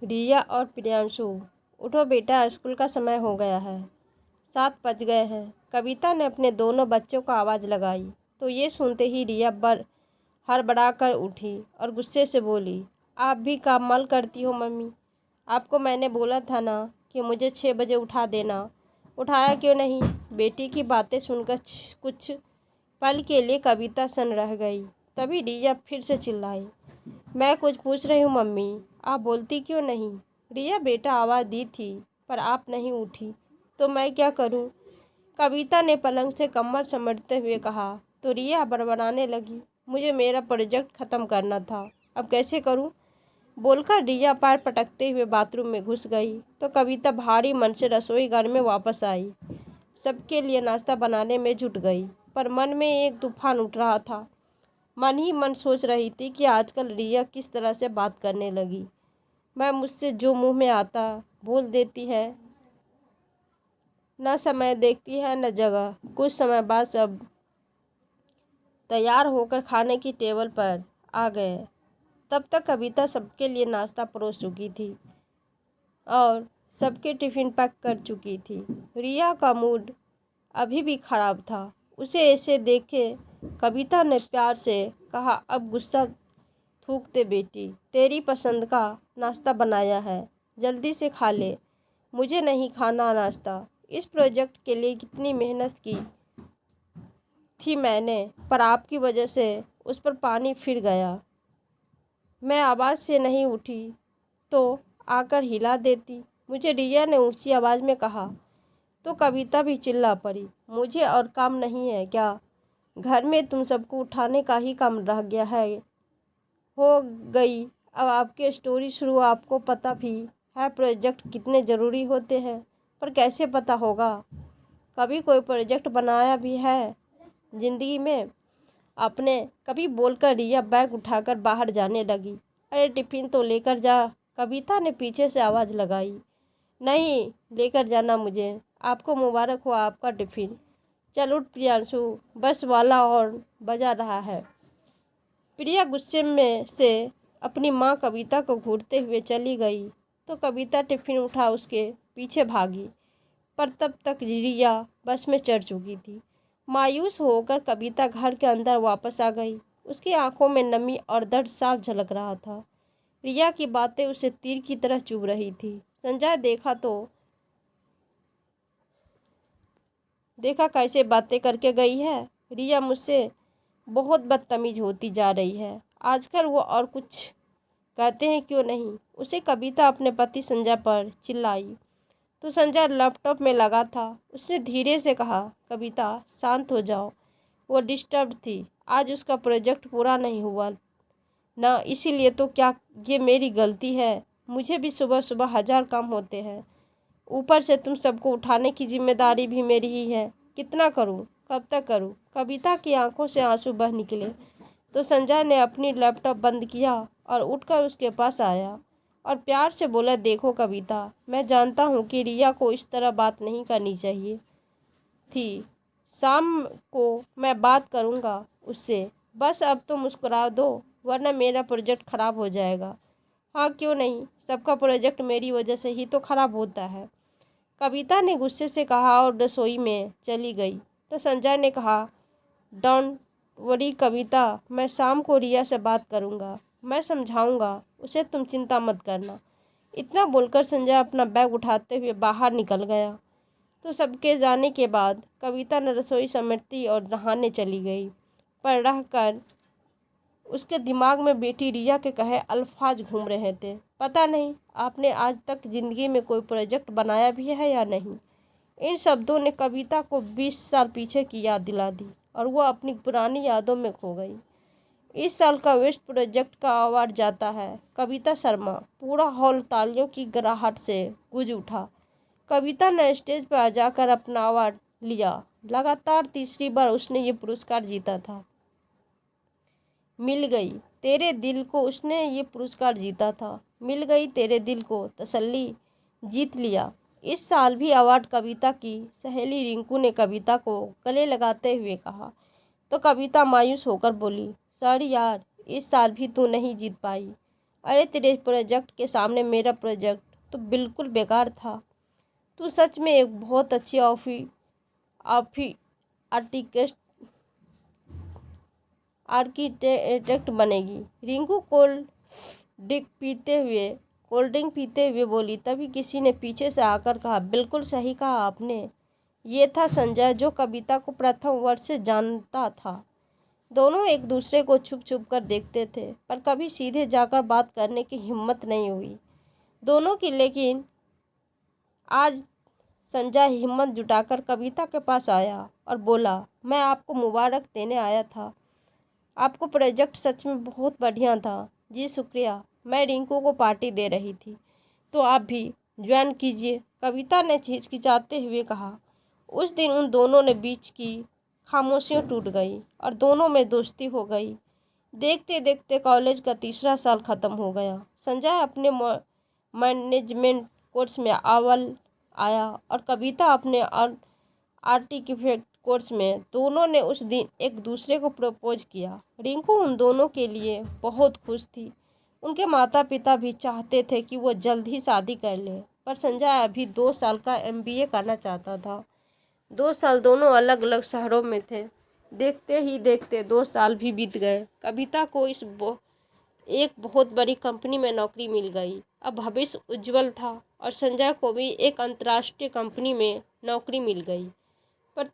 रिया और प्रियांशु, उठो बेटा, स्कूल का समय हो गया है। 7 बज गए हैं। कविता ने अपने दोनों बच्चों को आवाज़ लगाई तो ये सुनते ही रिया हड़बड़ा कर उठी और गुस्से से बोली, आप भी कमाल करती हो मम्मी। आपको मैंने बोला था ना कि मुझे 6 बजे उठा देना, उठाया क्यों नहीं? बेटी की बातें सुनकर कुछ पल के लिए कविता सन रह गई। तभी रिया फिर से चिल्लाई, मैं कुछ पूछ रही हूँ मम्मी, आप बोलती क्यों नहीं? रिया बेटा आवाज़ दी थी पर आप नहीं उठी तो मैं क्या करूँ? कविता ने पलंग से कमर समेटते हुए कहा। तो रिया बड़बड़ाने लगी, मुझे मेरा प्रोजेक्ट ख़त्म करना था, अब कैसे करूँ? बोलकर रिया पैर पटकते हुए बाथरूम में घुस गई तो कविता भारी मन से रसोई घर में वापस आई। सबके लिए नाश्ता बनाने में जुट गई पर मन में एक तूफान उठ रहा था। मन ही मन सोच रही थी कि आजकल रिया किस तरह से बात करने लगी। मैं मुझसे जो मुंह में आता बोल देती है, न समय देखती है न जगह। कुछ समय बाद सब तैयार होकर खाने की टेबल पर आ गए। तब तक कविता सबके लिए नाश्ता परोस चुकी थी और सबके टिफ़िन पैक कर चुकी थी। रिया का मूड अभी भी खराब था। उसे ऐसे देखे कविता ने प्यार से कहा, अब गुस्सा थूकते बेटी, तेरी पसंद का नाश्ता बनाया है, जल्दी से खा ले। मुझे नहीं खाना नाश्ता। इस प्रोजेक्ट के लिए कितनी मेहनत की थी मैंने, पर आपकी वजह से उस पर पानी फिर गया। मैं आवाज़ से नहीं उठी तो आकर हिला देती, मुझे रिया ने ऊंची आवाज़ में कहा। तो कविता भी चिल्ला पड़ी, मुझे और काम नहीं है क्या? घर में तुम सबको उठाने का ही काम रह गया है। हो गई अब आपकी स्टोरी शुरू। आपको पता भी है प्रोजेक्ट कितने ज़रूरी होते हैं, पर कैसे पता होगा? कभी कोई प्रोजेक्ट बनाया भी है ज़िंदगी में आपने? कभी बोलकर रिया बैग उठाकर बाहर जाने लगी। अरे टिफ़िन तो लेकर जा, कविता ने पीछे से आवाज़ लगाई। नहीं लेकर जाना मुझे। आपको मुबारक हो आपका टिफ़िन। चल उठ प्रियांशु, बस वाला और बजा रहा है। प्रिया गुस्से में से अपनी माँ कविता को घूरते हुए चली गई तो कविता टिफ़िन उठा उसके पीछे भागी, पर तब तक रिया बस में चढ़ चुकी थी। मायूस होकर कविता घर के अंदर वापस आ गई। उसकी आंखों में नमी और दर्द साफ झलक रहा था। रिया की बातें उसे तीर की तरह चुभ रही थी। संजय देखा कैसे बातें करके गई है। रिया मुझसे बहुत बदतमीज होती जा रही है आजकल वो, और कुछ कहते हैं क्यों नहीं? उसे कविता अपने पति संजय पर चिल्लाई तो संजय लैपटॉप में लगा था। उसने धीरे से कहा, कविता शांत हो जाओ, वो डिस्टर्ब थी। आज उसका प्रोजेक्ट पूरा नहीं हुआ ना, इसीलिए तो क्या ये मेरी गलती है? मुझे भी सुबह सुबह 1000 काम होते हैं, ऊपर से तुम सबको उठाने की जिम्मेदारी भी मेरी ही है। कितना करूं, कब तक करूं? कविता की आंखों से आंसू बह निकले तो संजय ने अपनी लैपटॉप बंद किया और उठकर उसके पास आया और प्यार से बोला, देखो कविता, मैं जानता हूँ कि रिया को इस तरह बात नहीं करनी चाहिए थी। शाम को मैं बात करूँगा उससे। बस अब तो मुस्कुरा दो वरना मेरा प्रोजेक्ट ख़राब हो जाएगा। हाँ क्यों नहीं, सबका प्रोजेक्ट मेरी वजह से ही तो ख़राब होता है, कविता ने गुस्से से कहा और रसोई में चली गई। तो संजय ने कहा, डोंट वरी कविता, मैं शाम को रिया से बात करूँगा, मैं समझाऊँगा उसे, तुम चिंता मत करना। इतना बोलकर संजय अपना बैग उठाते हुए बाहर निकल गया। तो सबके जाने के बाद कविता ने रसोई समेटी और नहाने चली गई, पर रहकर उसके दिमाग में बेटी रिया के कहे अल्फाज घूम रहे थे। पता नहीं आपने आज तक ज़िंदगी में कोई प्रोजेक्ट बनाया भी है या नहीं। इन शब्दों ने कविता को 20 साल पीछे की याद दिला दी और वो अपनी पुरानी यादों में खो गई। इस साल का वेस्ट प्रोजेक्ट का अवार्ड जाता है कविता शर्मा। पूरा हॉल तालियों की गड़ाहट से गूंज उठा। कविता ने स्टेज पर जाकर अपना अवार्ड लिया। लगातार तीसरी बार उसने ये पुरस्कार जीता था। मिल गई तेरे दिल को, उसने ये पुरस्कार जीता था। मिल गई तेरे दिल को तसल्ली, जीत लिया। इस साल भी अवार्ड कविता की सहेली रिंकू ने कविता को गले लगाते हुए कहा। तो कविता मायूस होकर बोली, सॉरी यार, इस साल भी तू नहीं जीत पाई। अरे तेरे प्रोजेक्ट के सामने मेरा प्रोजेक्ट तो बिल्कुल बेकार था। तू सच में एक बहुत अच्छी ऑफी ऑफी आर्टिस्ट आर्किटेक्ट बनेगी। रिंकू कोल्ड ड्रिंक पीते हुए बोली। तभी किसी ने पीछे से आकर कहा, बिल्कुल सही कहा आपने। ये था संजय, जो कविता को प्रथम वर्ष से जानता था। दोनों एक दूसरे को छुप छुप कर देखते थे, पर कभी सीधे जाकर बात करने की हिम्मत नहीं हुई दोनों की। लेकिन आज संजय हिम्मत जुटाकर कविता के पास आया और बोला, मैं आपको मुबारक देने आया था। आपको प्रोजेक्ट सच में बहुत बढ़िया था। जी शुक्रिया, मैं रिंकू को पार्टी दे रही थी, तो आप भी ज्वाइन कीजिए, कविता ने हिचकिचाते हुए कहा। उस दिन उन दोनों ने बीच की खामोशियाँ टूट गई और दोनों में दोस्ती हो गई। देखते देखते कॉलेज का तीसरा साल ख़त्म हो गया। संजय अपने मैनेजमेंट कोर्स में अव्वल आया और कविता अपने आर्टिफैक्ट कोर्स में। दोनों ने उस दिन एक दूसरे को प्रपोज किया। रिंकू उन दोनों के लिए बहुत खुश थी। उनके माता पिता भी चाहते थे कि वो जल्द ही शादी कर ले, पर संजय अभी 2 साल का MBA करना चाहता था। 2 साल दोनों अलग अलग शहरों में थे। देखते ही देखते 2 साल भी बीत गए। कविता को एक बहुत बड़ी कंपनी में नौकरी मिल गई। अब भविष्य उज्जवल था और संजय को भी एक अंतर्राष्ट्रीय कंपनी में नौकरी मिल गई। पर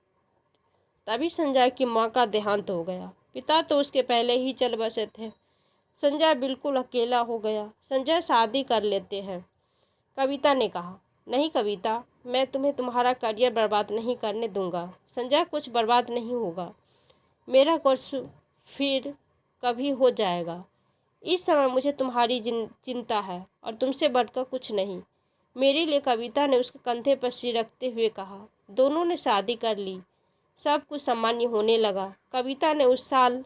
तभी संजय की माँ का देहांत हो गया। पिता तो उसके पहले ही चल बसे थे। संजय बिल्कुल अकेला हो गया। संजय, शादी कर लेते हैं, कविता ने कहा। नहीं कविता, मैं तुम्हें तुम्हारा करियर बर्बाद नहीं करने दूंगा। संजय, कुछ बर्बाद नहीं होगा। मेरा कोर्स फिर कभी हो जाएगा। इस समय मुझे तुम्हारी चिंता है और तुमसे बढ़कर कुछ नहीं मेरे लिए, कविता ने उसके कंधे पर सिर रखते हुए कहा। दोनों ने शादी कर ली। सब कुछ सामान्य होने लगा। कविता ने उस साल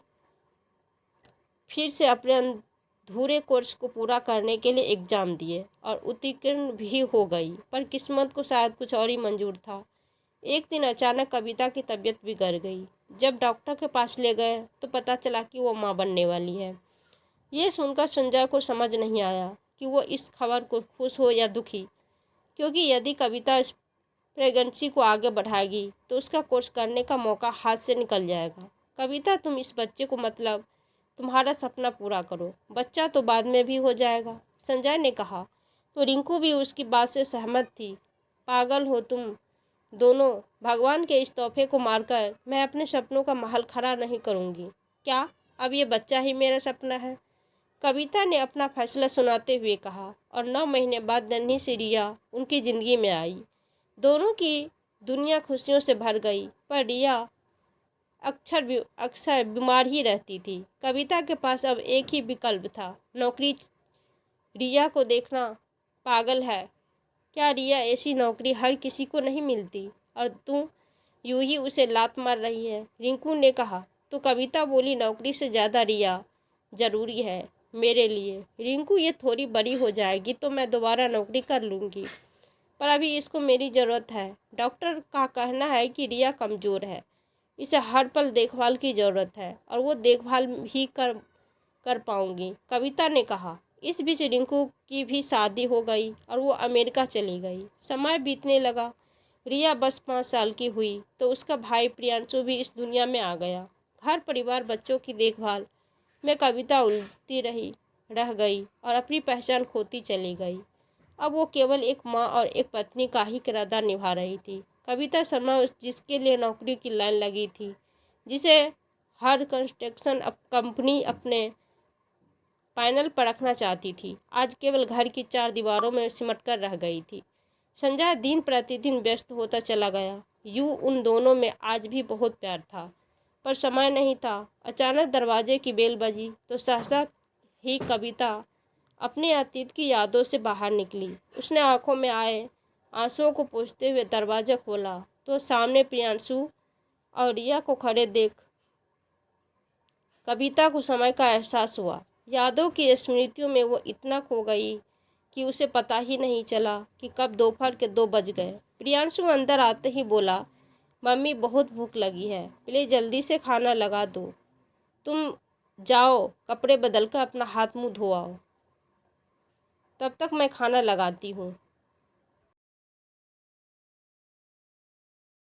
फिर से अपने अधूरे कोर्स को पूरा करने के लिए एग्ज़ाम दिए और उत्तीर्ण भी हो गई, पर किस्मत को शायद कुछ और ही मंजूर था। एक दिन अचानक कविता की तबीयत बिगड़ गई। जब डॉक्टर के पास ले गए तो पता चला कि वो माँ बनने वाली है। ये सुनकर संजय को समझ नहीं आया कि वो इस खबर को खुश हो या दुखी, क्योंकि यदि कविता इस प्रेगनेंसी को आगे बढ़ाएगी तो उसका कोर्स करने का मौका हाथ से निकल जाएगा। कविता, तुम इस बच्चे को मतलब तुम्हारा सपना पूरा करो, बच्चा तो बाद में भी हो जाएगा, संजय ने कहा। तो रिंकू भी उसकी बात से सहमत थी। पागल हो तुम दोनों, भगवान के इस तोहफे को मारकर मैं अपने सपनों का महल खड़ा नहीं करूँगी। क्या अब ये बच्चा ही मेरा सपना है? कविता ने अपना फैसला सुनाते हुए कहा। और 9 महीने बाद नन्ही सी रिया उनकी ज़िंदगी में आई। दोनों की दुनिया खुशियों से भर गई, पर रिया अक्सर बीमार ही रहती थी। कविता के पास अब एक ही विकल्प था, नौकरी। रिया को देखना पागल है क्या रिया? ऐसी नौकरी हर किसी को नहीं मिलती और तू यूं ही उसे लात मार रही है, रिंकू ने कहा। तो कविता बोली, नौकरी से ज़्यादा रिया ज़रूरी है मेरे लिए। रिंकू, ये थोड़ी बड़ी हो जाएगी तो मैं दोबारा नौकरी कर लूँगी, पर अभी इसको मेरी ज़रूरत है। डॉक्टर का कहना है कि रिया कमज़ोर है, इसे हर पल देखभाल की ज़रूरत है और वो देखभाल ही कर पाऊँगी, कविता ने कहा। इस बीच रिंकू की भी शादी हो गई और वो अमेरिका चली गई। समय बीतने लगा। रिया बस 5 साल की हुई तो उसका भाई प्रियांशु भी इस दुनिया में आ गया। घर परिवार बच्चों की देखभाल में कविता उलझती रह गई और अपनी पहचान खोती चली गई। अब वो केवल एक माँ और एक पत्नी का ही किरदार निभा रही थी। कविता शर्मा जिसके लिए नौकरी की लाइन लगी थी, जिसे हर कंस्ट्रक्शन कंपनी अपने पैनल पर रखना चाहती थी, आज केवल घर की 4 दीवारों में सिमट कर रह गई थी। संजय दिन प्रतिदिन व्यस्त होता चला गया। यूं उन दोनों में आज भी बहुत प्यार था, पर समय नहीं था। अचानक दरवाजे की बेल बजी तो सहसा ही कविता अपने अतीत की यादों से बाहर निकली। उसने आंखों में आए आंसुओं को पोंछते हुए दरवाज़ा खोला तो सामने प्रियांशु और रिया को खड़े देख कविता को समय का एहसास हुआ। यादों की स्मृतियों में वो इतना खो गई कि उसे पता ही नहीं चला कि कब दोपहर के 2 बज गए। प्रियांशु अंदर आते ही बोला, मम्मी बहुत भूख लगी है, प्लीज़ जल्दी से खाना लगा दो। तुम जाओ कपड़े बदल कर अपना हाथ मुँह धो आओ। तब तक मैं खाना लगाती हूँ।